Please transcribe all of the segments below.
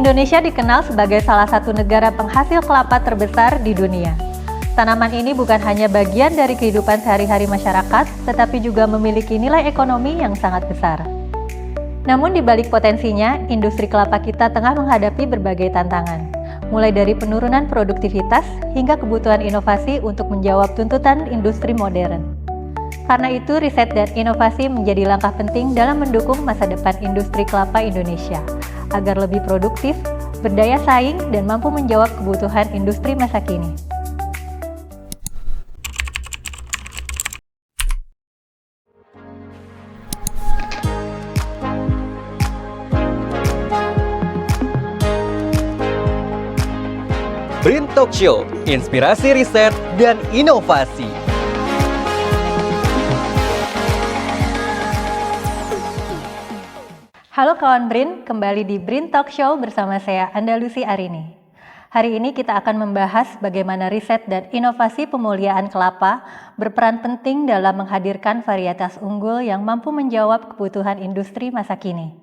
Indonesia dikenal sebagai salah satu negara penghasil kelapa terbesar di dunia. Tanaman ini bukan hanya bagian dari kehidupan sehari-hari masyarakat, tetapi juga memiliki nilai ekonomi yang sangat besar. Namun di balik potensinya, industri kelapa kita tengah menghadapi berbagai tantangan, mulai dari penurunan produktivitas hingga kebutuhan inovasi untuk menjawab tuntutan industri modern. Karena itu, riset dan inovasi menjadi langkah penting dalam mendukung masa depan industri kelapa Indonesia, agar lebih produktif, berdaya saing, dan mampu menjawab kebutuhan industri masa kini. Brin Talk Show, inspirasi riset dan inovasi. Halo kawan Brin, kembali di Brin Talk Show bersama saya Andalusi Arini. Hari ini kita akan membahas bagaimana riset dan inovasi pemuliaan kelapa berperan penting dalam menghadirkan varietas unggul yang mampu menjawab kebutuhan industri masa kini.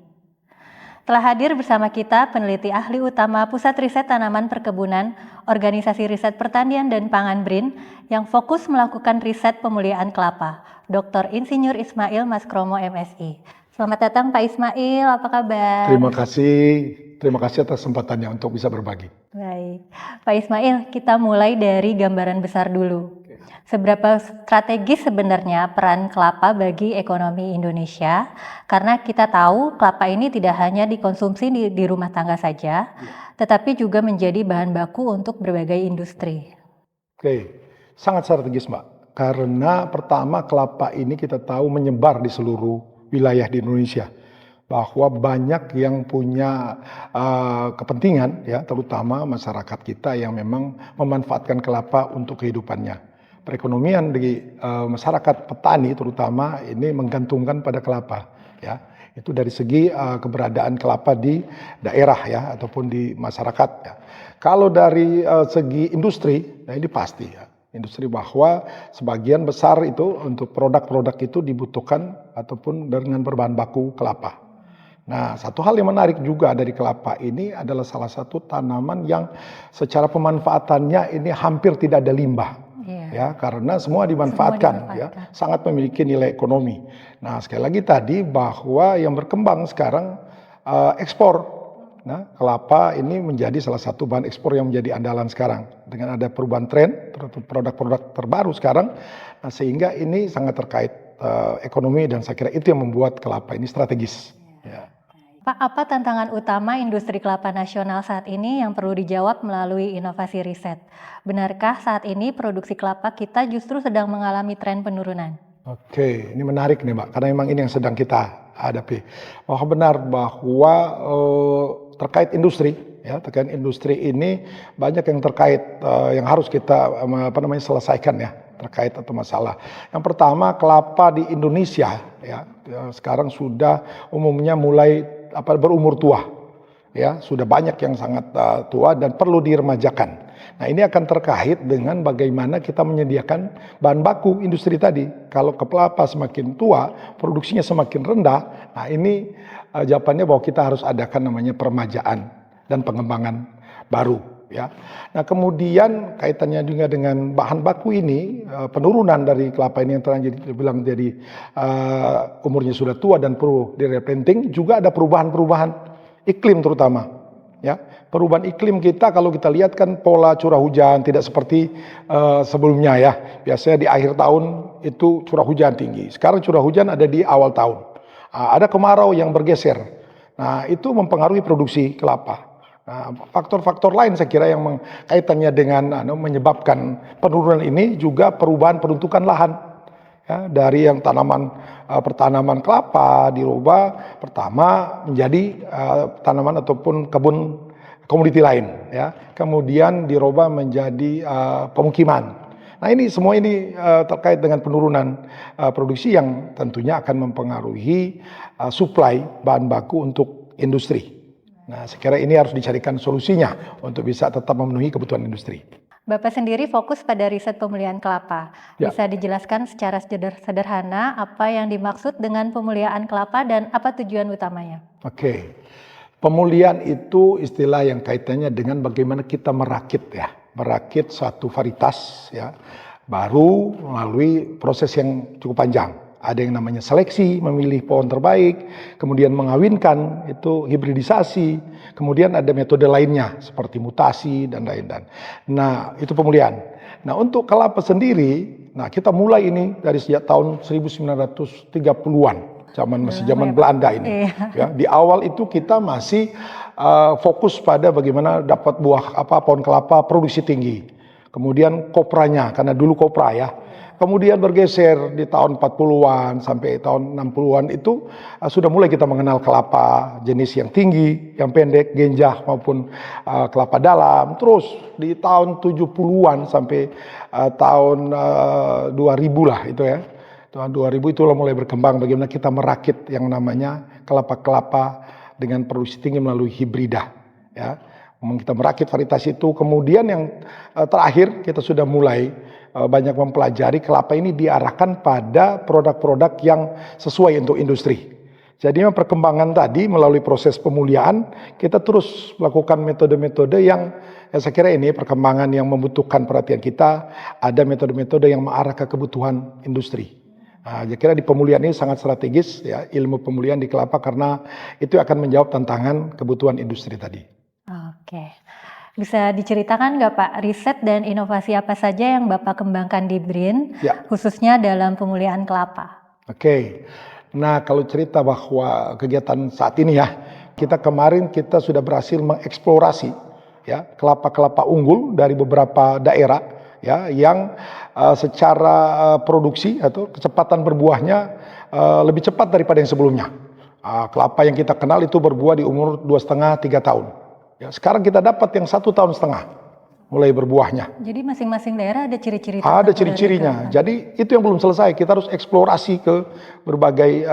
Telah hadir bersama kita peneliti ahli utama Pusat Riset Tanaman Perkebunan, Organisasi Riset Pertanian dan Pangan BRIN, yang fokus melakukan riset pemuliaan kelapa, Dr. Insinyur Ismail Maskromo MSI. Selamat datang Pak Ismail, apa kabar? Terima kasih atas kesempatannya untuk bisa berbagi. Baik, Pak Ismail, kita mulai dari gambaran besar dulu. Seberapa strategis sebenarnya peran kelapa bagi ekonomi Indonesia? Karena kita tahu kelapa ini tidak hanya dikonsumsi di rumah tangga saja, tetapi juga menjadi bahan baku untuk berbagai industri. Oke, sangat strategis Mbak. Karena pertama kelapa ini kita tahu menyebar di seluruh wilayah di Indonesia. Bahwa banyak yang punya kepentingan, ya, terutama masyarakat kita yang memang memanfaatkan kelapa untuk kehidupannya. Perekonomian di masyarakat petani terutama ini menggantungkan pada kelapa, ya. Itu dari segi keberadaan kelapa di daerah, ya, ataupun di masyarakat, ya. Kalau dari segi industri, nah ini pasti, ya, industri bahwa sebagian besar itu untuk produk-produk itu dibutuhkan ataupun dengan berbahan baku kelapa. Nah, satu hal yang menarik juga dari kelapa ini adalah salah satu tanaman yang secara pemanfaatannya ini hampir tidak ada limbah. Ya, karena semua dimanfaatkan, ya, sangat memiliki nilai ekonomi. Nah, sekali lagi tadi bahwa yang berkembang sekarang ekspor. Nah, kelapa ini menjadi salah satu bahan ekspor yang menjadi andalan sekarang dengan ada perubahan tren produk-produk terbaru sekarang. Nah, sehingga ini sangat terkait ekonomi dan saya kira itu yang membuat kelapa ini strategis. Ya. Pak, apa tantangan utama industri kelapa nasional saat ini yang perlu dijawab melalui inovasi riset? Benarkah saat ini produksi kelapa kita justru sedang mengalami tren penurunan? Oke, ini menarik nih Mbak, karena memang ini yang sedang kita hadapi. Bahwa benar bahwa terkait industri, ya, terkait industri ini banyak yang terkait yang harus kita selesaikan, ya, terkait atau masalah. Yang pertama, kelapa di Indonesia, ya, sekarang sudah umumnya mulai berumur tua, ya, sudah banyak yang sangat tua dan perlu diremajakan. Nah, ini akan terkait dengan bagaimana kita menyediakan bahan baku industri tadi. Kalau kelapa semakin tua, produksinya semakin rendah. Nah, ini jawabannya bahwa kita harus adakan namanya peremajaan dan pengembangan baru, ya. Nah, kemudian kaitannya juga dengan bahan baku ini, penurunan dari kelapa ini yang terbilang jadi umurnya sudah tua dan perlu direplanting, juga ada perubahan-perubahan iklim terutama, ya. Perubahan iklim kita kalau kita lihat kan pola curah hujan tidak seperti sebelumnya, ya. Biasanya di akhir tahun itu curah hujan tinggi. Sekarang curah hujan ada di awal tahun. Ada kemarau yang bergeser. Nah, itu mempengaruhi produksi kelapa. Nah, faktor-faktor lain saya kira yang kaitannya dengan menyebabkan penurunan ini juga perubahan peruntukan lahan, ya, dari yang pertanaman kelapa dirubah pertama menjadi tanaman ataupun kebun komoditi lain, ya, kemudian dirubah menjadi pemukiman. Nah, ini semua ini terkait dengan penurunan produksi yang tentunya akan mempengaruhi suplai bahan baku untuk industri. Nah, saya kira ini harus dicarikan solusinya untuk bisa tetap memenuhi kebutuhan industri. Bapak sendiri fokus pada riset pemuliaan kelapa. Ya. Bisa dijelaskan secara sederhana apa yang dimaksud dengan pemuliaan kelapa dan apa tujuan utamanya? Oke. Pemulihan itu istilah yang kaitannya dengan bagaimana kita merakit suatu varietas ya, baru melalui proses yang cukup panjang. Ada yang namanya seleksi, memilih pohon terbaik, kemudian mengawinkan, itu hibridisasi, kemudian ada metode lainnya seperti mutasi dan lain-lain. Nah, itu pemulihan. Nah, untuk kelapa sendiri, nah kita mulai ini dari sejak tahun 1930-an, masih zaman Belanda ini. Ya, di awal itu kita masih fokus pada bagaimana dapat pohon kelapa produksi tinggi. Kemudian kopranya, karena dulu kopra ya. Kemudian bergeser di tahun 40-an sampai tahun 60-an itu sudah mulai kita mengenal kelapa jenis yang tinggi, yang pendek, genjah maupun kelapa dalam. Terus di tahun 70-an sampai tahun 2000 lah itu ya. Tahun 2000 itu mulai berkembang bagaimana kita merakit yang namanya kelapa-kelapa dengan produksi tinggi melalui hibrida ya. Kita merakit varietas itu, kemudian yang terakhir kita sudah mulai banyak mempelajari kelapa ini diarahkan pada produk-produk yang sesuai untuk industri. Jadi perkembangan tadi melalui proses pemulihan kita terus melakukan metode-metode yang saya kira ini perkembangan yang membutuhkan perhatian kita. Ada metode-metode yang mengarah ke kebutuhan industri. Nah, saya kira di pemulihan ini sangat strategis ya, ilmu pemulihan di kelapa karena itu akan menjawab tantangan kebutuhan industri tadi. Oke. Bisa diceritakan nggak Pak, riset dan inovasi apa saja yang Bapak kembangkan di BRIN, khususnya dalam pemulihan kelapa? Oke, nah kalau cerita bahwa kegiatan saat ini ya, kemarin kita sudah berhasil mengeksplorasi ya kelapa-kelapa unggul dari beberapa daerah ya yang secara produksi atau kecepatan berbuahnya lebih cepat daripada yang sebelumnya. Kelapa yang kita kenal itu berbuah di umur 2,5-3 tahun. Ya, sekarang kita dapat yang 1,5 tahun mulai berbuahnya. Jadi masing-masing daerah ada ciri-ciri. Ada ciri-cirinya. Jadi itu yang belum selesai. Kita harus eksplorasi ke berbagai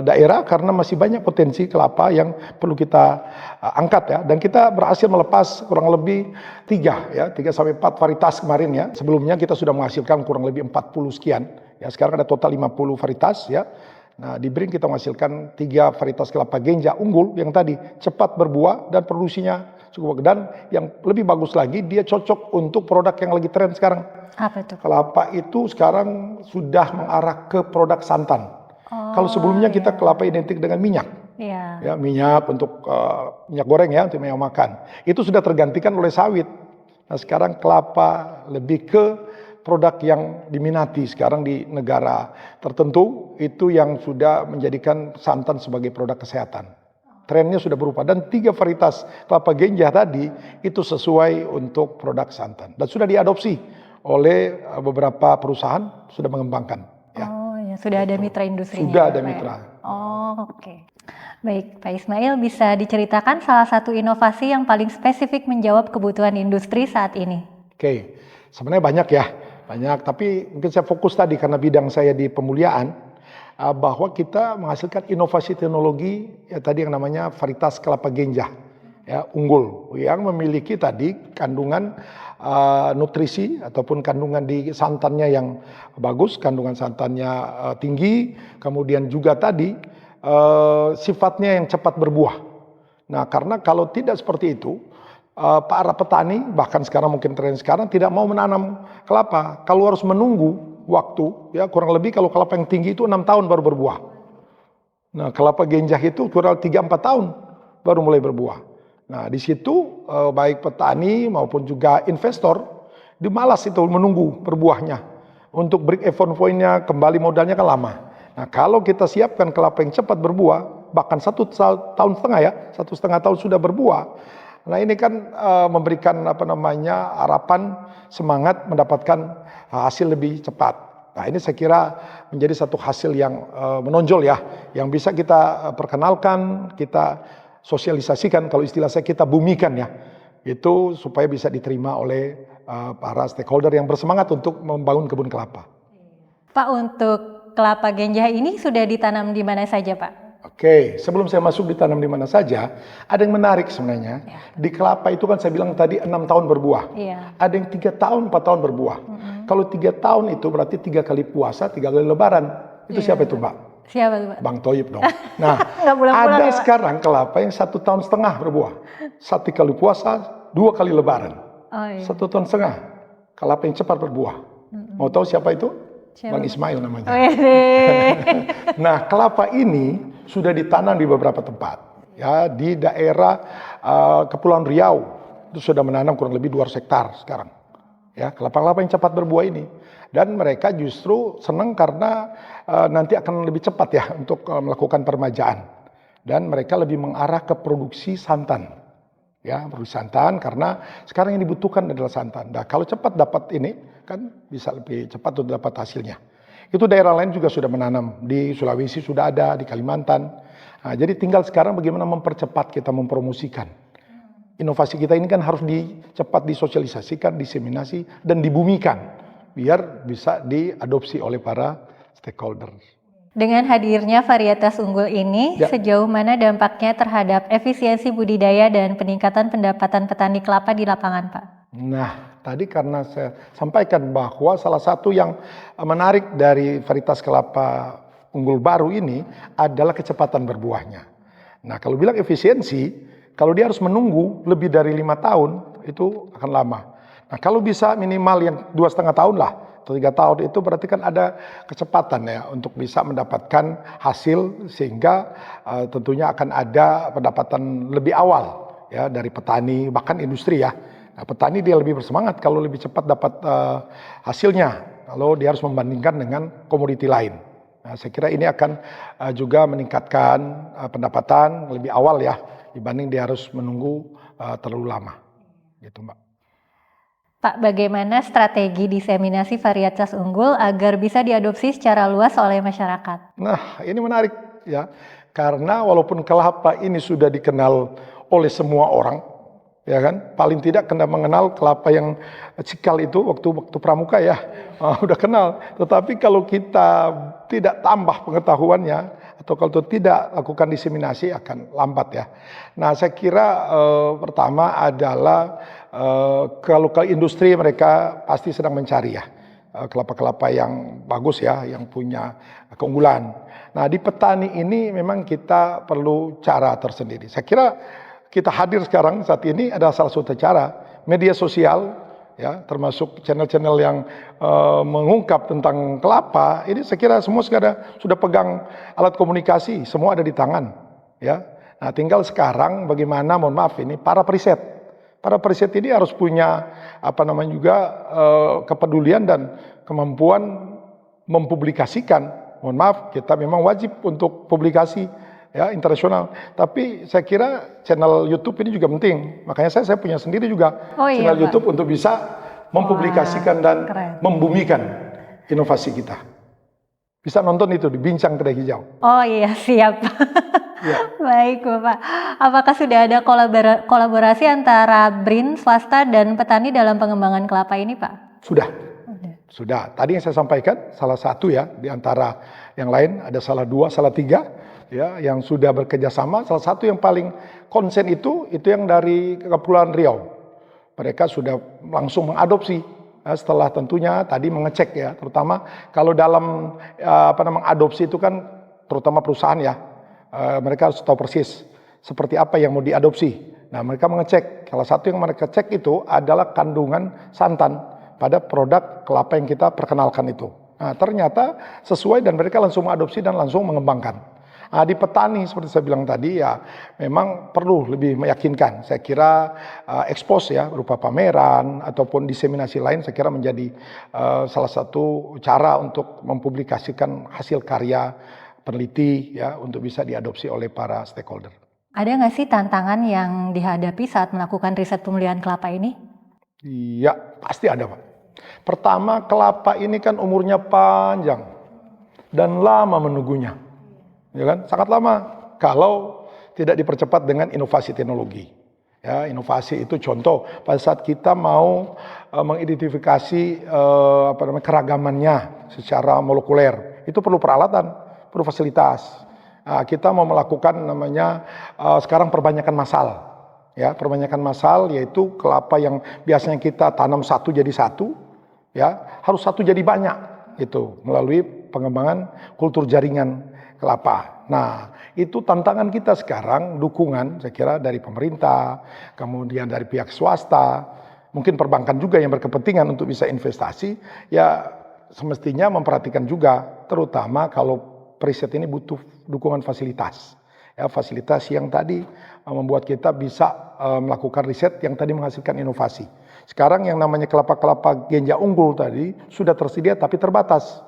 daerah karena masih banyak potensi kelapa yang perlu kita angkat ya. Dan kita berhasil melepas kurang lebih 3 sampai 4 varietas kemarin ya. Sebelumnya kita sudah menghasilkan kurang lebih 40 sekian. Ya, sekarang ada total 50 varietas ya. Nah, di BRIN kita menghasilkan 3 varietas kelapa genjah unggul yang tadi cepat berbuah dan produksinya cukup, dan yang lebih bagus lagi dia cocok untuk produk yang lagi tren sekarang. Apa itu? Kelapa itu sekarang sudah mengarah ke produk santan. Kalau sebelumnya kita kelapa identik dengan minyak. Ya, minyak untuk minyak goreng ya, untuk minyak makan. Itu sudah tergantikan oleh sawit. Nah, sekarang kelapa lebih ke produk yang diminati sekarang di negara tertentu, itu yang sudah menjadikan santan sebagai produk kesehatan. Trennya sudah berubah dan 3 varietas kelapa genjah tadi itu sesuai untuk produk santan dan sudah diadopsi oleh beberapa perusahaan, sudah mengembangkan. Ya. Oh ya, sudah ada mitra industri. Sudah ada mitra. Oh, oke. Baik, Pak Ismail, bisa diceritakan salah satu inovasi yang paling spesifik menjawab kebutuhan industri saat ini? Oke, sebenarnya banyak, tapi mungkin saya fokus tadi karena bidang saya di pemuliaan, bahwa kita menghasilkan inovasi teknologi ya tadi yang namanya varietas kelapa genjah ya unggul yang memiliki tadi kandungan nutrisi ataupun kandungan di santannya yang bagus, kandungan santannya tinggi, kemudian juga tadi sifatnya yang cepat berbuah. Nah, karena kalau tidak seperti itu, para petani bahkan sekarang mungkin tren sekarang tidak mau menanam kelapa kalau harus menunggu waktu ya kurang lebih kalau kelapa yang tinggi itu 6 tahun baru berbuah. Nah, kelapa genjah itu kurang 3-4 tahun baru mulai berbuah. Nah, di situ baik petani maupun juga investor dimalas itu menunggu berbuahnya. Untuk break even point-nya kembali modalnya kan lama. Nah, kalau kita siapkan kelapa yang cepat berbuah bahkan 1,5 tahun ya, 1,5 tahun sudah berbuah. Nah, ini kan memberikan harapan semangat mendapatkan hasil lebih cepat. Nah, ini saya kira menjadi satu hasil yang menonjol ya, yang bisa kita perkenalkan, kita sosialisasikan, kalau istilah saya kita bumikan ya, itu supaya bisa diterima oleh para stakeholder yang bersemangat untuk membangun kebun kelapa. Pak, untuk kelapa genjah ini sudah ditanam di mana saja, Pak? Oke, sebelum saya masuk ditanam di mana saja, ada yang menarik sebenarnya. Ya. Di kelapa itu kan saya bilang tadi 6 tahun berbuah. Ya. Ada yang 3 tahun, 4 tahun berbuah. Kalau 3 tahun itu berarti 3 kali puasa, 3 kali lebaran. Itu siapa itu, Mbak? Siapa tuh, Pak? Bang Toyib dong. Nah, Nggak pulang-pulang ada ya, Pak? sekarang kelapa yang 1,5 tahun berbuah. 1 kali puasa, 2 kali lebaran. Oh iya. 1,5 tahun. Kelapa yang cepat berbuah. Mau tahu siapa itu? Siapa, Bang Pak? Ismail namanya. Wede. Nah, kelapa ini sudah ditanam di beberapa tempat. Ya, di daerah Kepulauan Riau itu sudah menanam kurang lebih 200 hektar sekarang. Ya, kelapa-kelapa yang cepat berbuah ini. Dan mereka justru senang karena nanti akan lebih cepat ya untuk melakukan permajaan. Dan mereka lebih mengarah ke produksi santan. Ya, produksi santan karena sekarang yang dibutuhkan adalah santan. Nah, kalau cepat dapat ini kan bisa lebih cepat untuk dapat hasilnya. Itu daerah lain juga sudah menanam. Di Sulawesi sudah ada, di Kalimantan. Nah, jadi tinggal sekarang bagaimana mempercepat kita mempromosikan. Inovasi kita ini kan harus cepat disosialisasikan, diseminasi, dan dibumikan. Biar bisa diadopsi oleh para stakeholder. Dengan hadirnya varietas unggul ini, Ya. sejauh mana dampaknya terhadap efisiensi budidaya dan peningkatan pendapatan petani kelapa di lapangan, Pak? Nah, tadi karena saya sampaikan bahwa salah satu yang menarik dari varietas kelapa unggul baru ini adalah kecepatan berbuahnya. Nah, kalau bilang efisiensi, kalau dia harus menunggu lebih dari 5 tahun, itu akan lama. Nah, kalau bisa minimal yang 2,5 tahun lah, atau 3 tahun, itu berarti kan ada kecepatan ya untuk bisa mendapatkan hasil sehingga tentunya akan ada pendapatan lebih awal ya dari petani bahkan industri ya. Nah, petani dia lebih bersemangat kalau lebih cepat dapat hasilnya kalau dia harus membandingkan dengan komoditi lain. Nah, saya kira ini akan juga meningkatkan pendapatan lebih awal ya dibanding dia harus menunggu terlalu lama. Gitu, Mbak. Pak, bagaimana strategi diseminasi varietas unggul agar bisa diadopsi secara luas oleh masyarakat? Nah, ini menarik ya. Karena walaupun kelapa ini sudah dikenal oleh semua orang, ya kan? Paling tidak kena mengenal kelapa yang cikal itu waktu pramuka ya. Udah kenal. Tetapi kalau kita tidak tambah pengetahuannya atau kalau tidak lakukan diseminasi akan lambat ya. Nah, saya kira pertama adalah kalau ke industri mereka pasti sedang mencari ya kelapa-kelapa yang bagus ya, yang punya keunggulan. Nah, di petani ini memang kita perlu cara tersendiri. Saya kira kita hadir sekarang saat ini adalah salah satu cara media sosial ya, termasuk channel-channel yang mengungkap tentang kelapa. Ini saya kira semua sudah pegang alat komunikasi, semua ada di tangan ya. Nah, tinggal sekarang bagaimana, mohon maaf ini para periset. Para periset ini harus punya juga kepedulian dan kemampuan mempublikasikan. Mohon maaf, kita memang wajib untuk publikasi ya internasional. Tapi saya kira channel YouTube ini juga penting. Makanya saya punya sendiri juga channel Pak. YouTube untuk bisa mempublikasikan dan keren. membumikan inovasi kita. Bisa nonton itu di Bincang Kedai Hijau. Oh iya, siap. Ya. Baik, Bapak. Apakah sudah ada kolaborasi antara BRIN, swasta, dan petani dalam pengembangan kelapa ini, Pak? Sudah. Tadi yang saya sampaikan, salah satu ya, di antara yang lain, ada salah 2, salah 3, ya, yang sudah bekerjasama. Salah satu yang paling konsen itu yang dari Kepulauan Riau. Mereka sudah langsung mengadopsi, ya, setelah tentunya tadi mengecek ya, terutama kalau dalam adopsi itu kan, terutama perusahaan ya, mereka harus tahu persis seperti apa yang mau diadopsi. Nah, mereka mengecek. Salah satu yang mereka cek itu adalah kandungan santan pada produk kelapa yang kita perkenalkan itu. Nah, ternyata sesuai dan mereka langsung mengadopsi dan langsung mengembangkan. Nah, di petani seperti saya bilang tadi ya memang perlu lebih meyakinkan. Saya kira expose ya berupa pameran ataupun diseminasi lain saya kira menjadi salah satu cara untuk mempublikasikan hasil karya peneliti ya untuk bisa diadopsi oleh para stakeholder. Ada nggak sih tantangan yang dihadapi saat melakukan riset pemulihan kelapa ini? Iya, pasti ada, Pak. Pertama, kelapa ini kan umurnya panjang dan lama menunggunya. Ya kan? Sangat lama kalau tidak dipercepat dengan inovasi teknologi. Ya, inovasi itu contoh pada saat kita mau mengidentifikasi keragamannya secara molekuler. Itu perlu peralatan, perlu fasilitas. Nah, kita mau melakukan sekarang perbanyakan massal. Ya, perbanyakan massal yaitu kelapa yang biasanya kita tanam satu jadi satu, ya harus satu jadi banyak. Itu melalui pengembangan kultur jaringan. kelapa. Nah, itu tantangan kita sekarang, dukungan saya kira dari pemerintah, kemudian dari pihak swasta, mungkin perbankan juga yang berkepentingan untuk bisa investasi, ya semestinya memperhatikan juga, terutama kalau riset ini butuh dukungan fasilitas. Ya, fasilitas yang tadi membuat kita bisa melakukan riset yang tadi menghasilkan inovasi. Sekarang yang namanya kelapa-kelapa genja unggul tadi sudah tersedia tapi terbatas.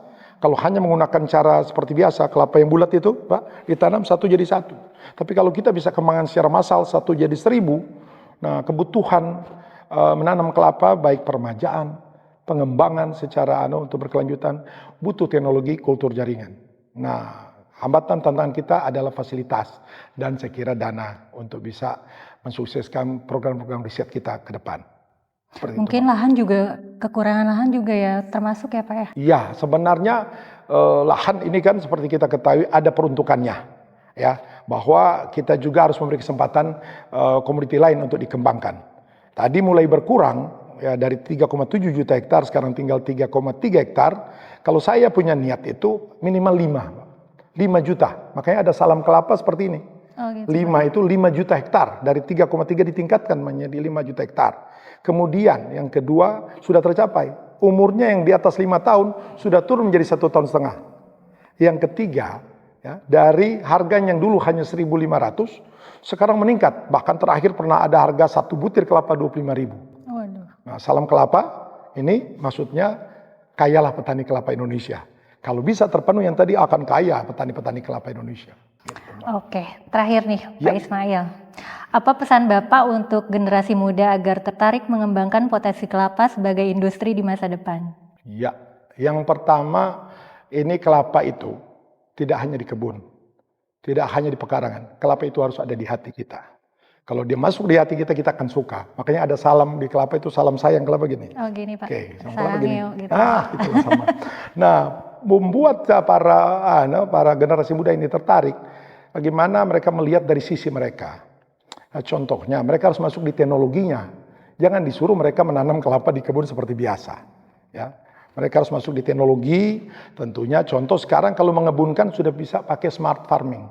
Kalau hanya menggunakan cara seperti biasa, kelapa yang bulat itu, Pak, ditanam satu jadi satu. Tapi kalau kita bisa kembangkan secara massal satu jadi 1000, nah kebutuhan menanam kelapa baik permajaan, pengembangan secara untuk berkelanjutan, butuh teknologi kultur jaringan. Nah, hambatan tantangan kita adalah fasilitas dan saya kira dana untuk bisa mensukseskan program-program riset kita ke depan. Mungkin lahan juga, kekurangan lahan juga ya termasuk ya Pak ya? Iya, sebenarnya lahan ini kan seperti kita ketahui ada peruntukannya, ya, bahwa kita juga harus memberi kesempatan komoditi lain untuk dikembangkan. Tadi mulai berkurang ya dari 3,7 juta hektar sekarang tinggal 3,3 hektar. Kalau saya punya niat itu minimal 5 juta. Makanya ada salam kelapa seperti ini. Oh, gitu. 5 itu 5 juta hektar, dari 3,3 ditingkatkan menjadi 5 juta hektar. Kemudian yang kedua sudah tercapai, umurnya yang di atas 5 tahun sudah turun menjadi 1,5 tahun. Yang ketiga, ya, dari harganya yang dulu hanya 1.500, sekarang meningkat. Bahkan terakhir pernah ada harga 1 butir kelapa 25.000. Waduh. Nah, salam kelapa ini maksudnya kayalah petani kelapa Indonesia. Kalau bisa terpenuhi yang tadi akan kaya petani-petani kelapa Indonesia. Oke, terakhir nih Ya. Pak Ismail. Apa pesan Bapak untuk generasi muda agar tertarik mengembangkan potensi kelapa sebagai industri di masa depan? Ya, yang pertama ini kelapa itu tidak hanya di kebun, tidak hanya di pekarangan. Kelapa itu harus ada di hati kita. Kalau dia masuk di hati kita, kita akan suka. Makanya ada salam di kelapa itu, salam sayang kelapa gini. Oh gini Pak, Oke, salam kelapa gini. sarangeo gitu. Itu sama. Nah, membuat para generasi muda ini tertarik, bagaimana mereka melihat dari sisi mereka. Nah, contohnya, mereka harus masuk di teknologinya. Jangan disuruh mereka menanam kelapa di kebun seperti biasa. Ya, mereka harus masuk di teknologi. Tentunya, contoh sekarang kalau mengebunkan sudah bisa pakai smart farming,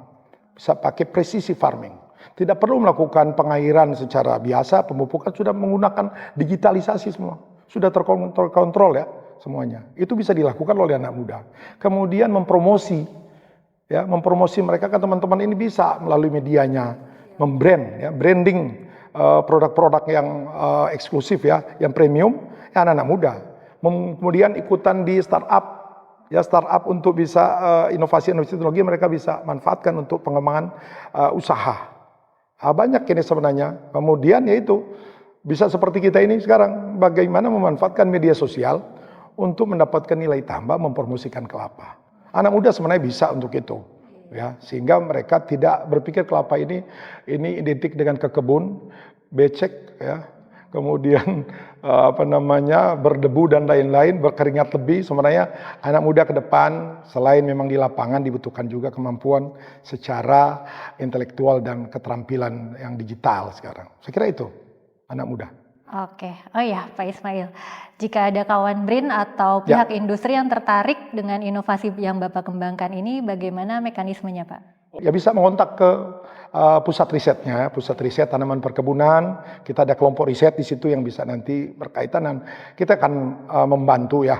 bisa pakai presisi farming. Tidak perlu melakukan pengairan secara biasa, pemupukan sudah menggunakan digitalisasi semua, sudah terkontrol ya semuanya. Itu bisa dilakukan oleh anak muda. Kemudian mempromosi mereka kan teman-teman ini bisa melalui medianya. Branding produk-produk yang eksklusif ya, yang premium, ya anak-anak muda. Kemudian ikutan di startup untuk bisa inovasi-inovasi teknologi mereka bisa manfaatkan untuk pengembangan usaha. Banyak ini sebenarnya. Kemudian yaitu bisa seperti kita ini sekarang, bagaimana memanfaatkan media sosial untuk mendapatkan nilai tambah mempromosikan kelapa. Anak muda sebenarnya bisa untuk itu. Ya, sehingga mereka tidak berpikir kelapa ini identik dengan kekebun, becek ya. Kemudian berdebu dan lain-lain, berkeringat lebih. Sebenarnya anak muda ke depan selain memang di lapangan dibutuhkan juga kemampuan secara intelektual dan keterampilan yang digital sekarang. Saya kira itu anak muda. Oke, oh ya Pak Ismail, jika ada kawan BRIN atau pihak industri yang tertarik dengan inovasi yang Bapak kembangkan ini, bagaimana mekanismenya Pak? Ya bisa mengontak ke pusat risetnya, pusat riset tanaman perkebunan. Kita ada kelompok riset di situ yang bisa nanti berkaitan dan kita akan membantu ya,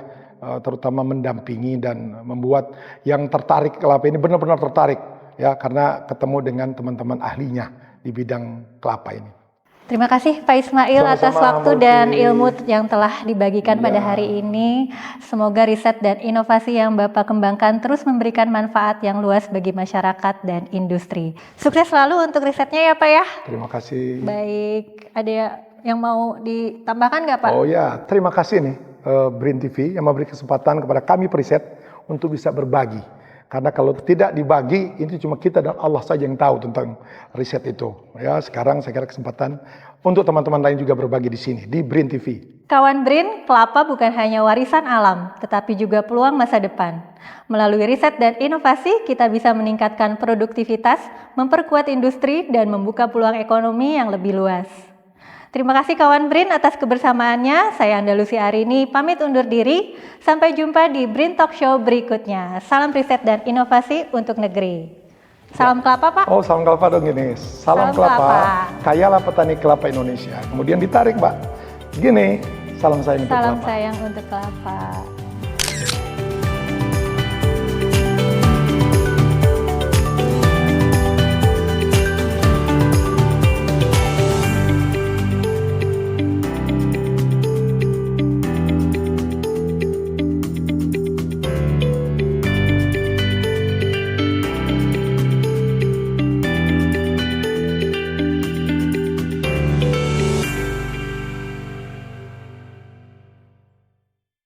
terutama mendampingi dan membuat yang tertarik kelapa ini benar-benar tertarik ya, karena ketemu dengan teman-teman ahlinya di bidang kelapa ini. Terima kasih Pak Ismail atas waktu dan ilmu yang telah dibagikan pada hari ini. Semoga riset dan inovasi yang Bapak kembangkan terus memberikan manfaat yang luas bagi masyarakat dan industri. Sukses selalu untuk risetnya ya Pak ya. Terima kasih. Baik, ada yang mau ditambahkan nggak Pak? Oh ya, terima kasih nih BRIN TV yang memberi kesempatan kepada kami periset untuk bisa berbagi. Karena kalau tidak dibagi, ini cuma kita dan Allah saja yang tahu tentang riset itu. Ya, sekarang saya kira kesempatan untuk teman-teman lain juga berbagi di sini, di BRIN TV. Kawan BRIN, kelapa bukan hanya warisan alam, tetapi juga peluang masa depan. Melalui riset dan inovasi, kita bisa meningkatkan produktivitas, memperkuat industri, dan membuka peluang ekonomi yang lebih luas. Terima kasih kawan BRIN atas kebersamaannya. Saya Andalusi Arini pamit undur diri. Sampai jumpa di BRIN Talk Show berikutnya. Salam riset dan inovasi untuk negeri. Salam kelapa, Pak. Oh, salam kelapa dong gini. Salam kelapa. Kayalah petani kelapa Indonesia. Kemudian ditarik, Mbak. Gini, salam sayang untuk Salam kelapa. sayang untuk kelapa.